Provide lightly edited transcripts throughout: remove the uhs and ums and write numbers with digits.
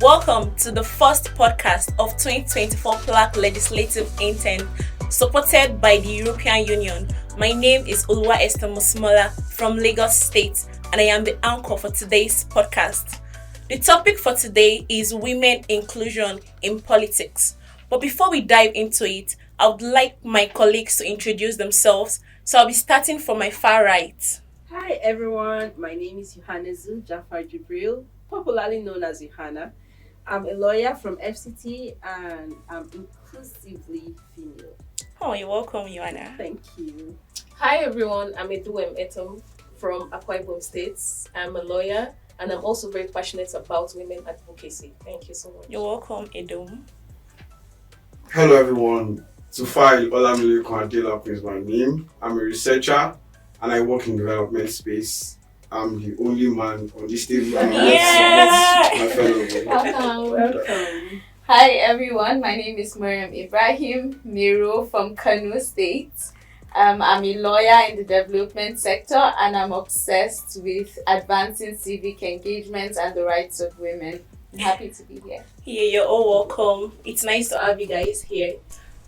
Welcome to the first podcast of 2024 PLAC Legislative Intern, supported by the European Union. My name is Oluwa Esther Musmola from Lagos State, and I am the anchor for today's podcast. The topic for today is women inclusion in politics. But before we dive into it, I would like my colleagues to introduce themselves. So I'll be starting from my far right. Hi everyone, my name is Yohanezu Jafar Jibril, popularly known as Yohana. I'm a lawyer from FCT and I'm inclusively female. Oh, you're welcome, Joanna. Thank you. Hi everyone, I'm Eduem Etom from Akwa Ibom State. I'm a lawyer and I'm also very passionate about women advocacy. Thank you so much. You're welcome, Edom. Hello everyone, Tufai Olamide Kwadela is my name. I'm a researcher and I work in development space. I'm the only man on this table. Yeah. My fellow. Welcome. Hi everyone, my name is Mariam Ibrahim Miro from Kano State. I'm a lawyer in the development sector and I'm obsessed with advancing civic engagement and the rights of women. I'm happy to be here. Yeah, you're all welcome. It's nice to have you guys here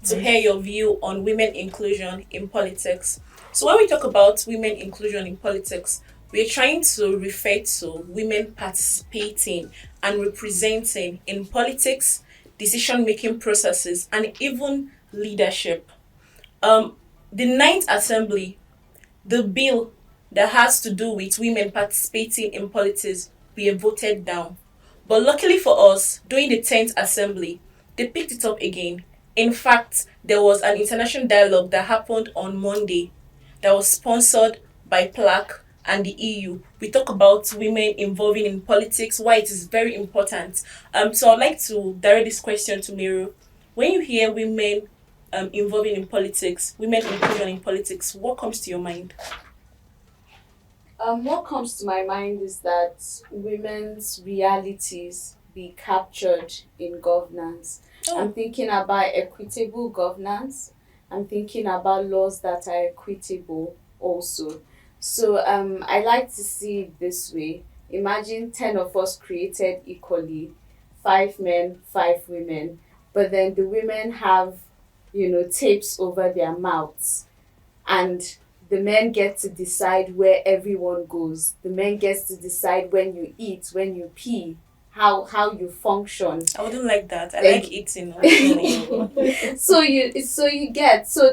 to hear your view on women inclusion in politics. So when we talk about women inclusion in politics, we're trying to refer to women participating and representing in politics, decision-making processes, and even leadership. The Ninth Assembly, the bill that has to do with women participating in politics, we have voted down. But luckily for us, during the 10th Assembly, they picked it up again. In fact, there was an international dialogue that happened on Monday that was sponsored by PLAC and the EU. We talk about women involving in politics, why it is very important. So I'd like to direct this question to Miru. When you hear women involving in politics, women inclusion in politics, what comes to your mind? What comes to my mind is that women's realities be captured in governance. I'm thinking about equitable governance. I'm thinking about laws that are equitable also. So I like to see it this way. Imagine 10 of us created equally, 5 men, 5 women, but then the women have, tapes over their mouths, and the men get to decide where everyone goes. The men gets to decide when you eat, when you pee, how you function. I wouldn't like that. I like eating. So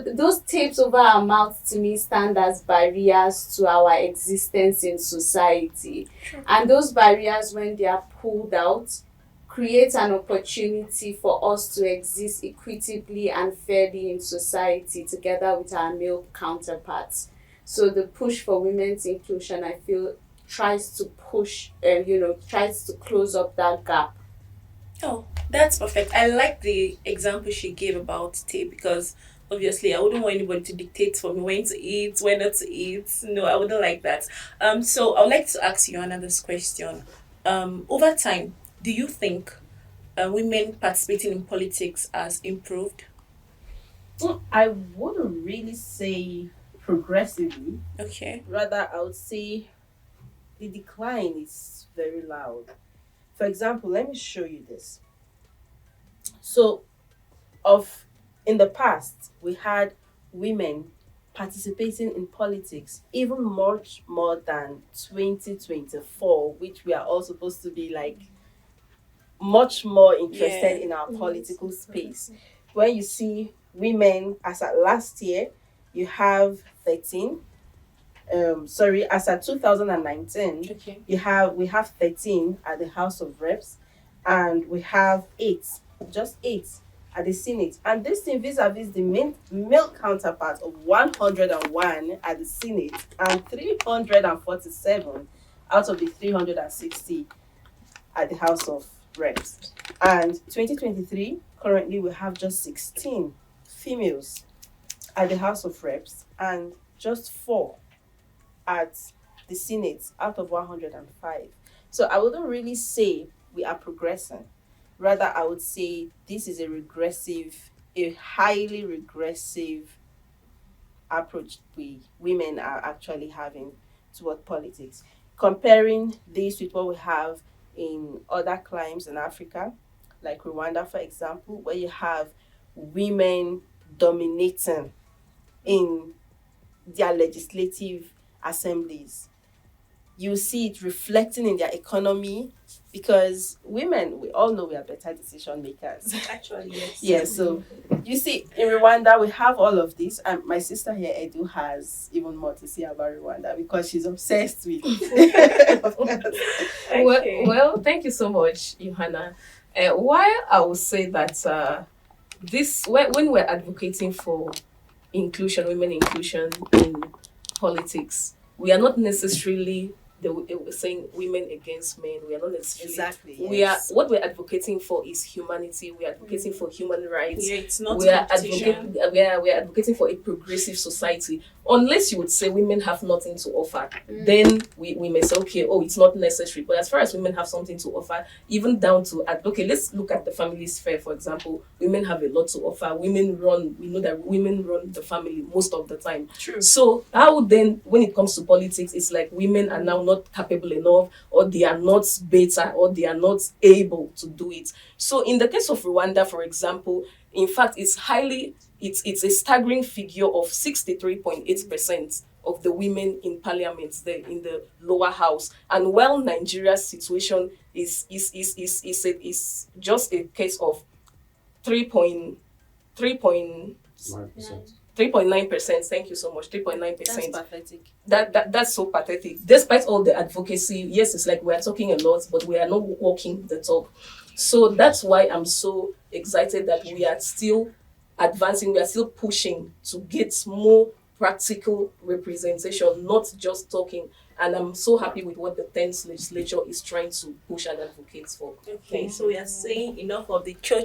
those tapes over our mouths to me stand as barriers to our existence in society. Sure. And those barriers, when they are pulled out, create an opportunity for us to exist equitably and fairly in society together with our male counterparts. So the push for women's inclusion, I feel, tries to close up that gap. Oh, that's perfect. I like the example she gave about tape because obviously I wouldn't want anybody to dictate for me when to eat, when not to eat. No, I wouldn't like that. So I would like to ask you another question. Over time, do you think women participating in politics has improved? I wouldn't really say progressively. Okay. Rather, I would say the decline is very loud. For example, let me show you this. So, in the past, we had women participating in politics even much more than 2024, which we are all supposed to be like much more interested in our political space. When you see women, as at last year, you have 13. As at 2019, Okay. we have 13 at the House of Reps, and we have 8 at the Senate. And this thing vis-a-vis the male counterpart of 101 at the Senate and 347 out of the 360 at the House of Reps. And 2023, currently we have just 16 females at the House of Reps and just 4 at the Senate out of 105. So I wouldn't really say we are progressing. Rather, I would say this is a highly regressive approach women are actually having toward politics. Comparing this with what we have in other climes in Africa, like Rwanda, for example, where you have women dominating in their legislative assemblies. You see it reflecting in their economy because women, we all know we are better decision makers. Actually, yes. Yeah, so you see, in Rwanda, we have all of this. And my sister here, Edu, has even more to say about Rwanda because she's obsessed with Okay. Well, thank you so much, Johanna. Why I would say that this when we're advocating for inclusion, women inclusion in politics, we are not necessarily saying women against men. We are not necessarily. exactly. We are Yes. what we're advocating for is humanity. We are advocating for human rights. Yeah, it's not We are competition. advocating for a progressive society. Unless you would say women have nothing to offer, then we may say, okay, oh, it's not necessary. But as far as women have something to offer, even down to okay, let's look at the family sphere, for example. Women have a lot to offer. We know that women run the family most of the time. True. So how then, when it comes to politics, it's like women are now not capable enough, or they are not better, or they are not able to do it. So in the case of Rwanda, for example, in fact, it's a staggering figure of 63.8% of the women in parliament there in the lower house. And while Nigeria's situation is just a case of 3.9%. 3.9%. Thank you so much. 3.9%. That's pathetic. That's so pathetic. Despite all the advocacy, yes, it's like we are talking a lot, but we are not walking the talk. So that's why I'm so excited that we are still advancing, we are still pushing to get more practical representation, not just talking. And I'm so happy with what the 10th legislature is trying to push and advocate for. Okay, so we are saying enough of the cho.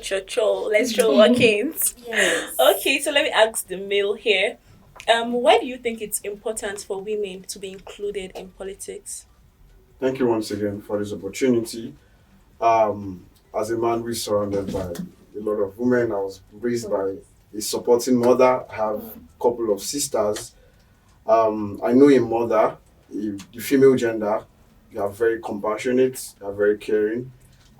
Let's show workings. Yes. Okay, so let me ask the male here. Why do you think it's important for women to be included in politics? Thank you once again for this opportunity. As a man, we're surrounded by a lot of women. I was raised by a supporting mother. I have a couple of sisters. I know a mother, the female gender, they are very compassionate, they are very caring,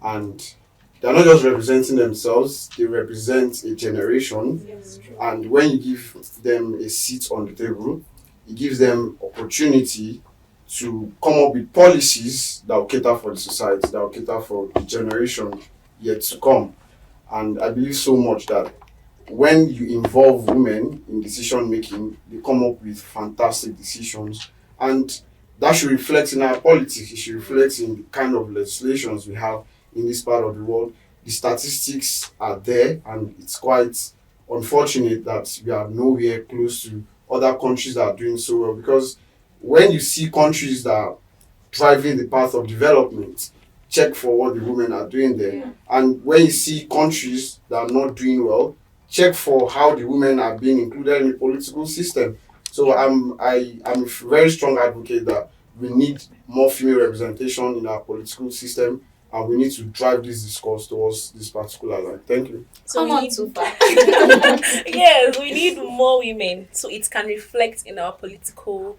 and they're not just representing themselves, they represent a generation. Yes, true. And when you give them a seat on the table, it gives them opportunity to come up with policies that will cater for the society, that will cater for the generation yet to come. And I believe so much that when you involve women in decision making, they come up with fantastic decisions. And that should reflect in our politics, it should reflect in the kind of legislations we have in this part of the world. The statistics are there, and it's quite unfortunate that we are nowhere close to other countries that are doing so well, because when you see countries that are driving the path of development, check for what the women are doing there. Yeah. And when you see countries that are not doing well, check for how the women are being included in the political system. So I'm a very strong advocate that we need more female representation in our political system, and we need to drive this discourse towards this particular line. Thank you. So Come we on, need too far. yes, we need more women so it can reflect in our political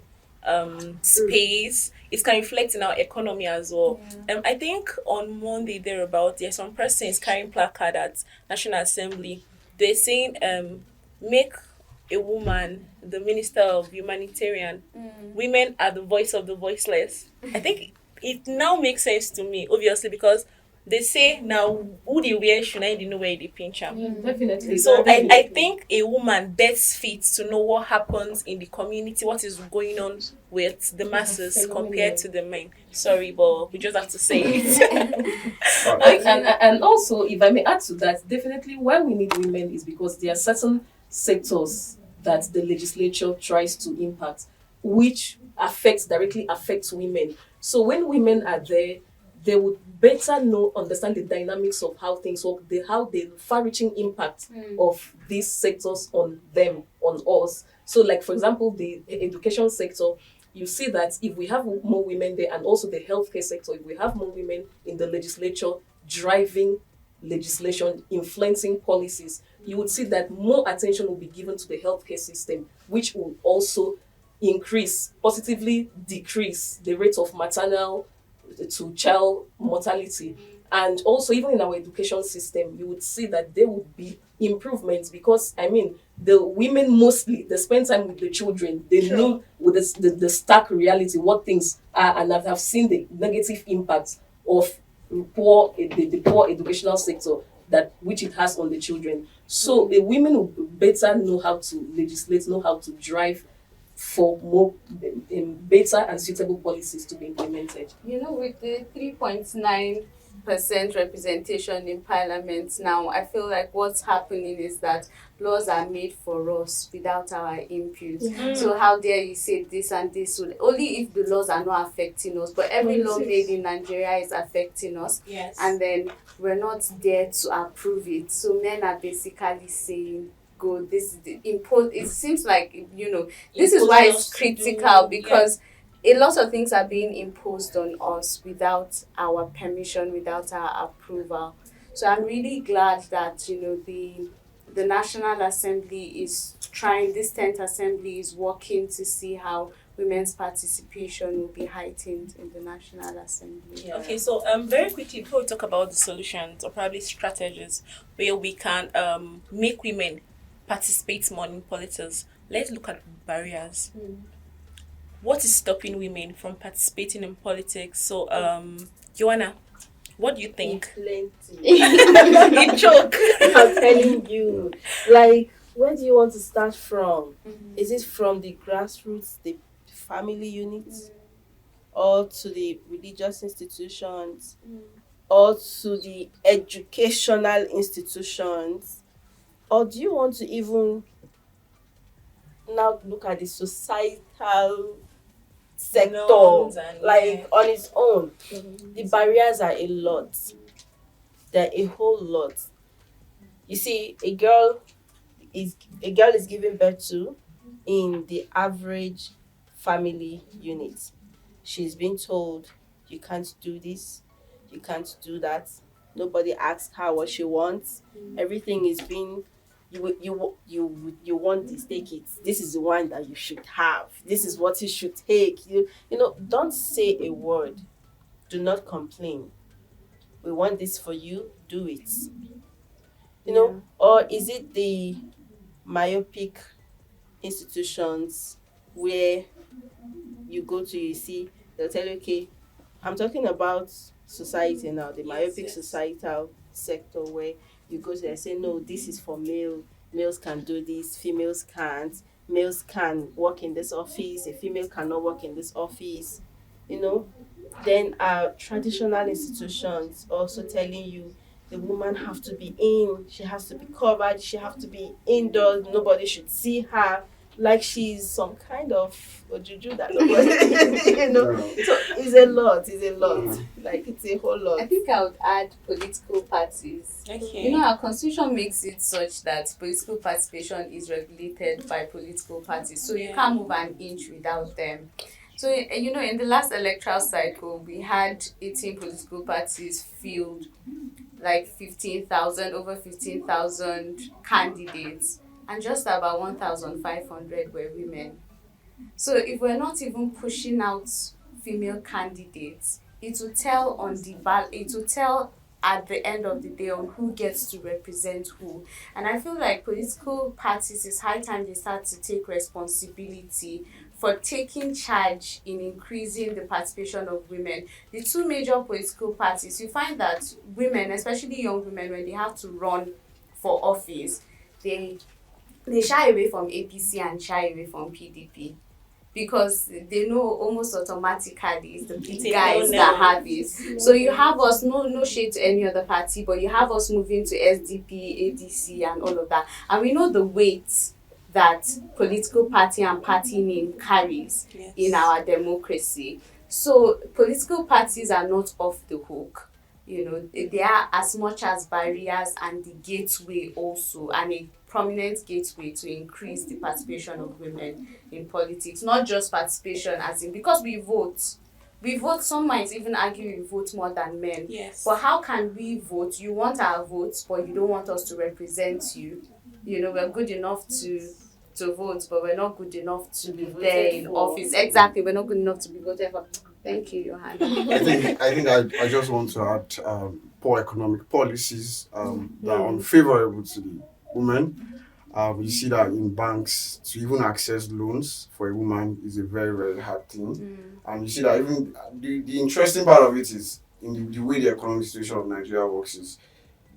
space. It can reflect in our economy as well. I think on Monday thereabout, there's some persons carrying placard at National Assembly. They're saying make a woman the Minister of Humanitarian. Women are the voice of the voiceless. I think it now makes sense to me, obviously, because they say now who they wear should I know where they pinch them. Definitely. So I think a woman best fit to know what happens in the community, what is going on with the masses compared to the men. Sorry, but we just have to say it. And also, if I may add to that, definitely why we need women is because there are certain sectors that the legislature tries to impact, which directly affects women. So when women are there, they would better understand the dynamics of how things work, how the far-reaching impact of these sectors on them, on us. So like, for example, the education sector, you see that if we have more women there, and also the healthcare sector, if we have more women in the legislature driving legislation, influencing policies, you would see that more attention will be given to the healthcare system, which will also positively decrease the rate of maternal to child mortality. And also, even in our education system, you would see that there would be improvements because, I mean, the women mostly, they spend time with the children. They know with the stark reality what things are, and have seen the negative impact of the poor educational sector that which it has on the children. So the women will better know how to legislate, know how to drive for more better and suitable policies to be implemented. With the 3.9% representation in parliament now, I feel like what's happening is that laws are made for us without our input. So how dare you say this and this would only if the laws are not affecting us, but every law made in Nigeria is affecting us. Yes. And then we're not there to approve it. So men are basically saying, go, this is the impose. It seems like, this is why it's critical because a lot of things are being imposed on us without our permission, without our approval. So I'm really glad that, the National Assembly is trying, this 10th Assembly is working to see how women's participation will be heightened in the National Assembly. Yeah. Okay, so very quickly before we talk about the solutions or probably strategies where we can make women participate more in politics, let's look at barriers. What is stopping women from participating in politics? So, Joanna, what do you think? Plenty. You joke. I'm telling you. Like, where do you want to start from? Is it from the grassroots, the family units, or to the religious institutions, or to the educational institutions? Or do you want to even now look at the societal sector, Norms and, on its own? The barriers are a lot. They're a whole lot. You see, a girl is giving birth to in the average family unit. She's been told, you can't do this, you can't do that. Nobody asks her what she wants. Everything is being, you want this, take it. This is the one that you should have. This is what you should take. Don't say a word. Do not complain. We want this for you, do it. Or is it the myopic institutions where you go to, you see, they'll tell you, okay, I'm talking about society now, the myopic societal sector where you go to, they say, no, this is for males can do this, females can't, males can work in this office, a female cannot work in this office, Then traditional institutions also telling you the woman have to be in, she has to be covered, she have to be indoors, nobody should see her, like she's some kind of juju that nobody, So it's a lot, like it's a whole lot. I think I would add political parties. Okay. Our constitution makes it such that political participation is regulated by political parties, so you can't move an inch without them. So, in the last electoral cycle, we had 18 political parties field like over 15,000 candidates, and just about 1,500 were women. So if we're not even pushing out female candidates, it will tell at the end of the day on who gets to represent who. And I feel like political parties, it's high time they start to take responsibility for taking charge in increasing the participation of women. The two major political parties, you find that women, especially young women, when they have to run for office, they shy away from APC and shy away from PDP because they know almost automatically it's the big guys that have it. So you have us, no shade to any other party, but you have us moving to SDP, ADC and all of that. And we know the weight that political party and party name carries in our democracy. So political parties are not off the hook. They are as much as barriers and the gateway also, and a prominent gateway to increase the participation of women in politics. Not just participation as in, because we vote, some might even argue we vote more than men. Yes. But how can we vote? You want our votes, but you don't want us to represent you. We're good enough to to vote, but we're not good enough to be voted there in for. office. Exactly, we're not good enough to be voted for. Thank you, Johanna. I just want to add poor economic policies that are unfavorable to the women. You see that in banks, to even access loans for a woman is a very, very hard thing. And you see that even the interesting part of it is in the way the economic situation of Nigeria works is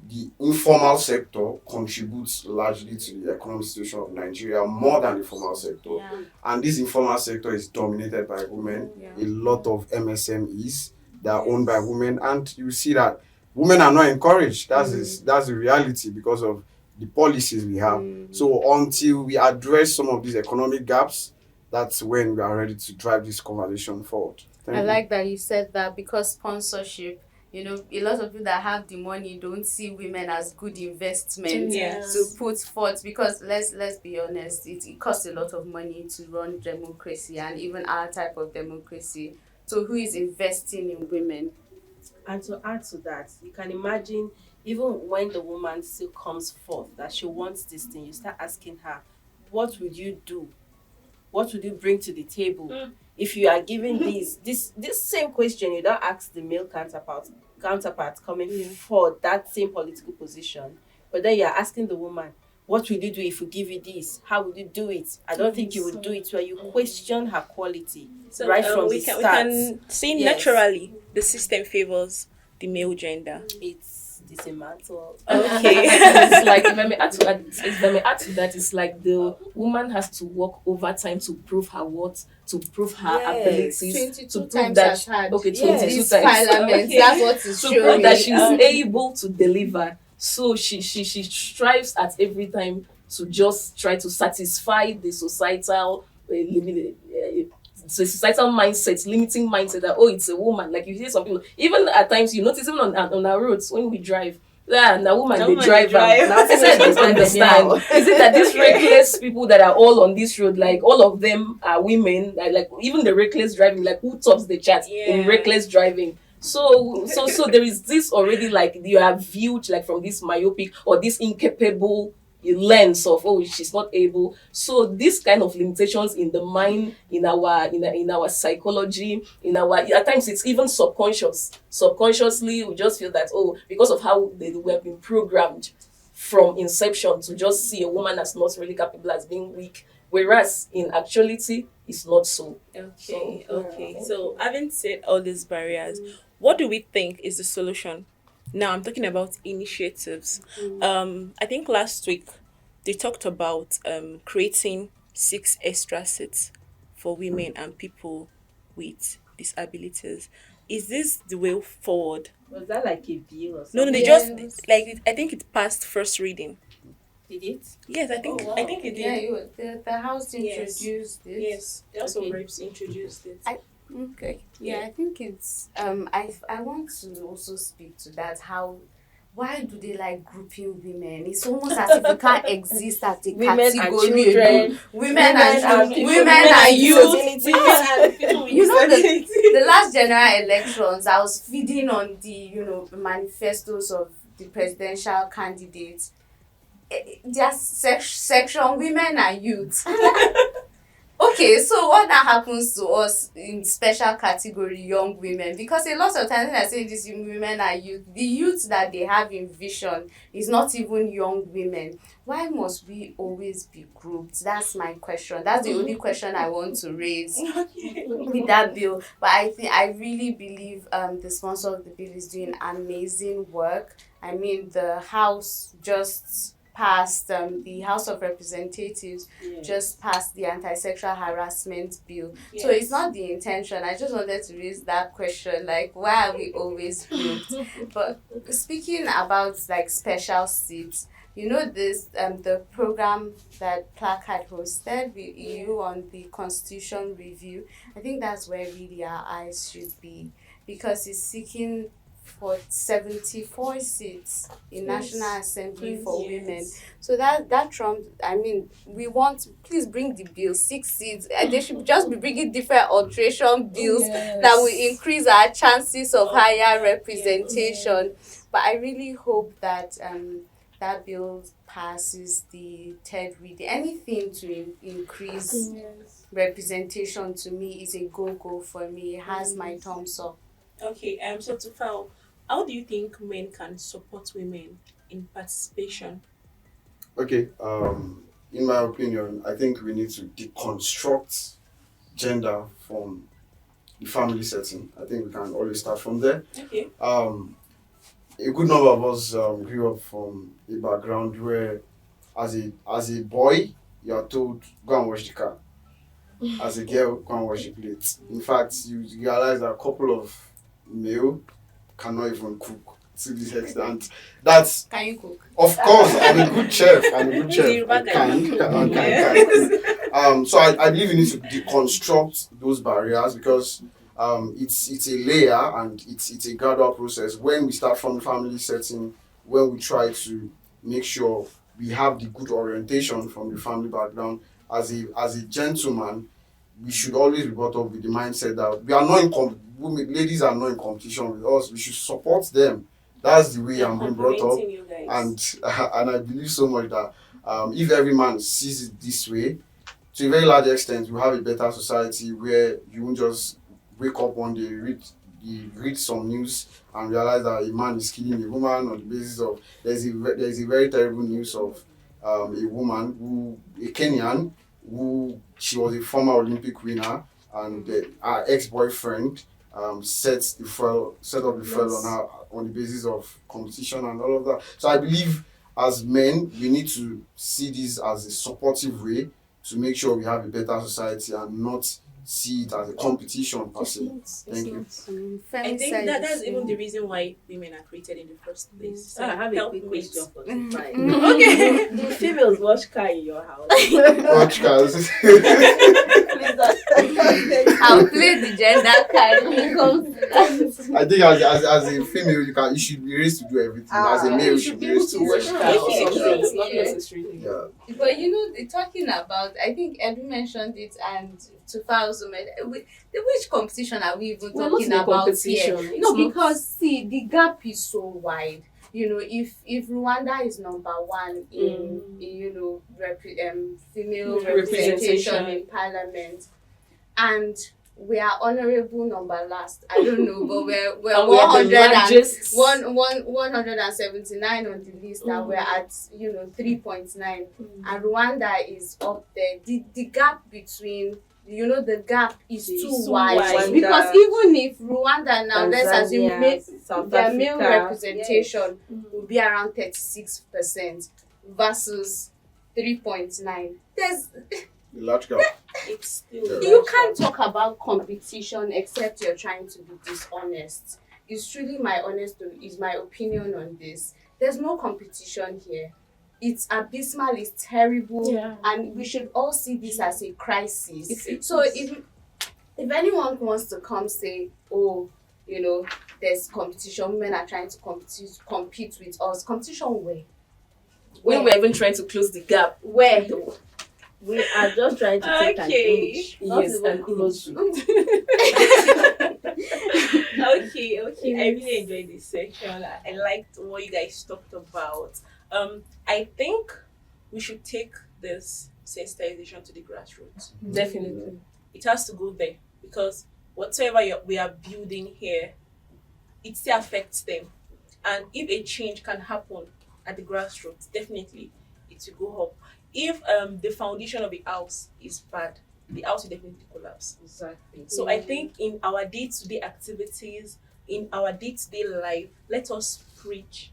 the informal sector contributes largely to the economic situation of Nigeria more than the formal sector. Yeah. And this informal sector is dominated by women. Yeah. A lot of MSMEs that are owned by women, and you see that women are not encouraged. That's the reality because of the policies we have. So until we address some of these economic gaps, that's when we are ready to drive this conversation forward. Thank I you. like that you said that because sponsorship, a lot of people that have the money don't see women as good investment Yes. to put forth, because let's be honest, it costs a lot of money to run democracy and even our type of democracy. So who is investing in women? And to add to that, you can imagine even when the woman still comes forth that she wants this thing, you start asking her, what would you do? What would you bring to the table? If you are given this same question, you don't ask the male counterpart coming for that same political position, but then you are asking the woman, what would you do if we give you this? How would you do it? I don't think you would do it. Where you question her quality So right from we the can start. we can see Yes. naturally the system favors the male gender. It's dismantled. Okay. It's like if I may add to that, it's like the woman has to work overtime to prove her worth, to prove her Yes. abilities, 22 to prove times that as hard. 22 This times. parliament, Okay. that's what is To showing. prove that she's able to deliver. So she strives at every time to just try to satisfy the societal societal mindset, limiting mindset that it's a woman. Like you hear some people, even at times you notice even on our roads when we drive. Yeah, now woman Na they woman drive. dey drive. Now I don't understand. Is it that these reckless people that are all on this road, like all of them are women? Like even the reckless driving, like who tops the chart in Yeah. reckless driving? So there is this already, like you are viewed like from this myopic or this incapable lens of she's not able. So this kind of limitations in the mind, in our psychology, in our, at times it's even subconsciously we just feel that because of how we have been programmed from inception to just see a woman as not really capable, as being weak, whereas in actuality it's not so. Okay. So having said all these barriers, what do we think is the solution? Now I'm talking about initiatives. I think last week they talked about creating 6 extra seats for women and people with disabilities. Is this the way forward? Was that like a bill or No, something? they Yes. just like I think it passed first reading. Did it? Yes, I think wow. I think it did. The house Yes. introduced it. Yes, the House of Okay. Reps introduced it. Okay. Yeah. Yeah, I think it's I want to also speak to that. Why do they like grouping women? It's almost as if we can't exist as a Women and category. children. Women and people women with and youth. disabilities. You know the last general elections, I was feeding on the manifestos of the presidential candidates. Their section women and youth. Okay, so what now happens to us in special category young women? Because a lot of times when I say this women are youth, the youth that they have in vision is not even young women. Why must we always be grouped? That's my question. That's the only question I want to raise with that bill. But I really believe the sponsor of the bill is doing amazing work. I mean, the House just passed, the House of Representatives just passed the anti-sexual harassment bill. So it's not the intention. I just wanted to raise that question, like, why are we always grouped? But speaking about like special seats, this the program that PLAC had hosted with EU on the constitution review, I think that's where really our eyes should be, because it's seeking for 74 seats in National Assembly for women. So that trumps, I mean, we want, please bring the bill, 6 seats. They should just be bringing different alteration bills that will increase our chances of higher representation. But I really hope that that bill passes the third reading, anything to increase representation to me is a go for me. It has my thumbs up. Okay, so to Fal, how do you think men can support women in participation? Okay, in my opinion, I think we need to deconstruct gender from the family setting. I think we can always start from there. Okay. A good number of us grew up from a background where, as a boy, you are told go and wash the car. As a girl, go and wash the plate. In fact, you realize that a couple of male cannot even cook to this extent. That's Can you cook? of course I'm a good chef. I'm a good chef. Yoruba I guy can. can So I believe we need to deconstruct those barriers because it's a layer and it's a gradual process. When we start from the family setting, when we try to make sure we have the good orientation from the family background, as a gentleman, we should always be brought up with the mindset that we are not women, ladies are not in competition with us. We should support them. That's the way I'm being brought up, complimenting you guys. and I believe so much that if every man sees it this way, to a very large extent, we have a better society where you won't just wake up one day, read some news and realize that a man is killing a woman on the basis of there's a very terrible news of a woman a Kenyan who she was a former Olympic winner and her ex-boyfriend set up the fuel on her on the basis of competition and all of that. So I believe as men we need to see this as a supportive way to make sure we have a better society and not see it as a competition per se. Thank you. I think that's even the reason why women are created in the first place. So I have a help quick mates. question for Tifai. Okay. Do females wash car in your house? Watch cars. Please I'll play the gender card when it comes to that. I think as a female you should be raised to do everything. As a male You you should should be be able raised to to wash do car or Okay, something. true. It's not Yeah. necessarily. Yeah. But talking about, I think Edu mentioned it, and Tufa also mentioned, which competition are we even We're not talking in a about competition. here? It's No, not- because see, the gap is so wide. If Rwanda is number one in female representation in parliament, and we are honorable number last. I don't know, but we're And we are the 100 largest. 179 on the list, and we're at 3.9, and Rwanda is up there. The gap between the gap is It's too too wide, wide. because even if Rwanda now, let's assume Tanzania, South their male Africa, representation will be around 36% versus 3.9. There's The large gap. It's still You can't talk about competition except you're trying to be dishonest. It's truly is my opinion on this. There's no competition here. It's abysmal, it's terrible, Yeah. and we should all see this as a crisis. It So is. if anyone wants to come say, oh, there's competition, women are trying to compete with us. Competition where? When we're even trying to close the gap. Where? We are just trying to take an Okay. inch, not Yes, even an close inch. to. Okay. I really enjoyed this section. I liked what you guys talked about. I think we should take this sensitization to the grassroots. Definitely. It has to go there because whatever we are building here, it still affects them. And if a change can happen at the grassroots, definitely it will go up. If the foundation of the house is bad, the house will definitely collapse. Exactly. So I think in our day-to-day activities, in our day-to-day life, let us preach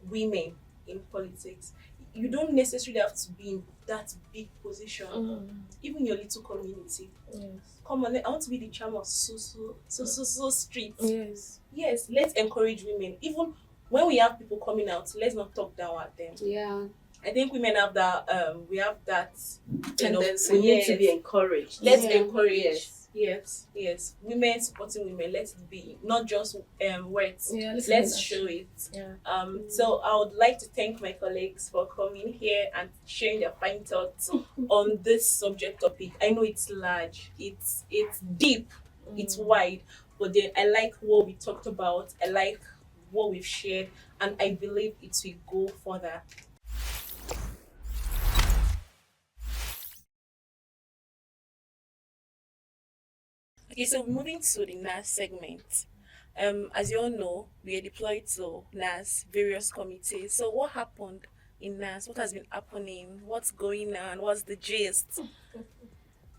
women in politics. You don't necessarily have to be in that big position. Even your little community. Yes. Come on, I want to be the charm of so street. Yes. Yes, let's encourage women. Even when we have people coming out, let's not talk down at them. Yeah. I think women have that we have that Tendency. We need yes. to be encouraged. Let's Yeah. encourage. Yes. Yes. Women supporting women. Let it be not just words. Yeah, Let's show it. Yeah. So I would like to thank my colleagues for coming here and sharing their fine thoughts on this subject topic. I know it's large, it's deep, it's wide, but then I like what we talked about. I like what we've shared, and I believe it will go further. Okay, so moving to the NAS segment. As you all know, we are deployed to NAS, various committees. So what happened in NAS? What has been happening? What's going on? What's the gist?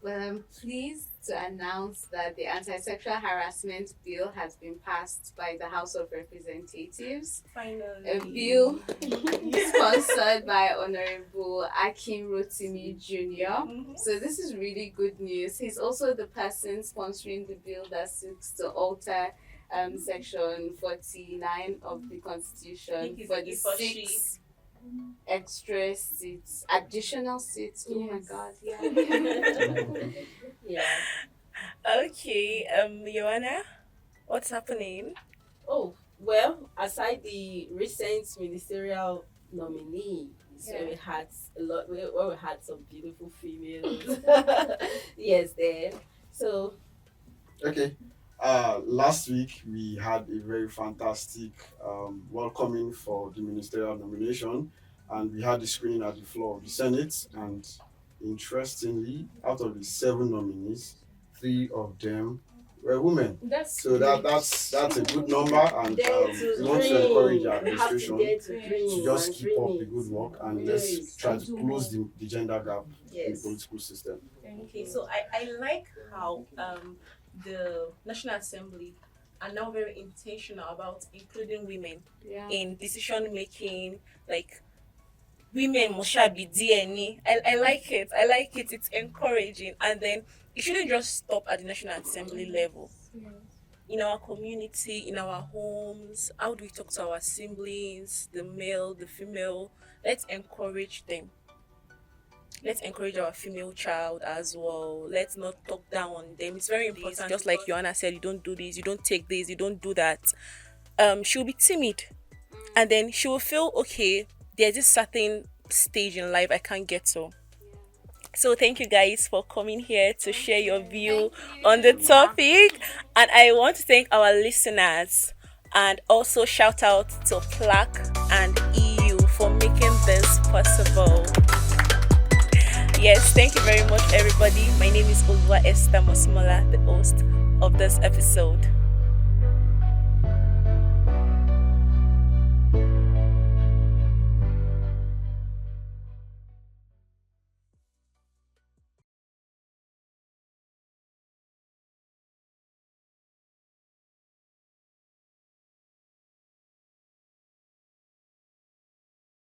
Well, I'm pleased to announce that the anti-sexual harassment bill has been passed by the House of Representatives. Finally. A bill sponsored by Honorable Akin Rotimi Jr. So this is really good news. He's also the person sponsoring the bill that seeks to alter section 49 of the Constitution for the six extra seats, additional seats. Oh my God! Yeah. Yeah. Okay, Joanna, what's happening? Oh, well, aside the recent ministerial nominees, where we had a lot, where we had some beautiful females. Yes, there. So, Okay. Last week we had a very fantastic welcoming for the ministerial nomination, and we had the screening at the floor of the Senate. And interestingly, out of the 7 nominees, 3 of them were women. That's So that's a good number, and we want to encourage our administration to just keep up the good work, and let's try to close the gender gap in the political system. Okay, so I like how the National Assembly are now very intentional about including women in decision making. Like, women must be DNA. I like it. I like it. It's encouraging. And then it shouldn't just stop at the National Assembly level. In our community, in our homes, how do we talk to our siblings, the male, the female? Let's encourage them. Let's encourage our female child as well. Let's not talk down on them. It's very important. Just like Joanna said, you don't do this, you don't take this, you don't do that. She'll be timid, and then she will feel, okay, there's this certain stage in life I can't get to. So thank you guys for coming here to share your view on the topic, and I want to thank our listeners, and also shout out to PLAC and EU for making this possible. Yes, thank you very much, everybody. My name is Olua Esther Mosmola, the host of this episode.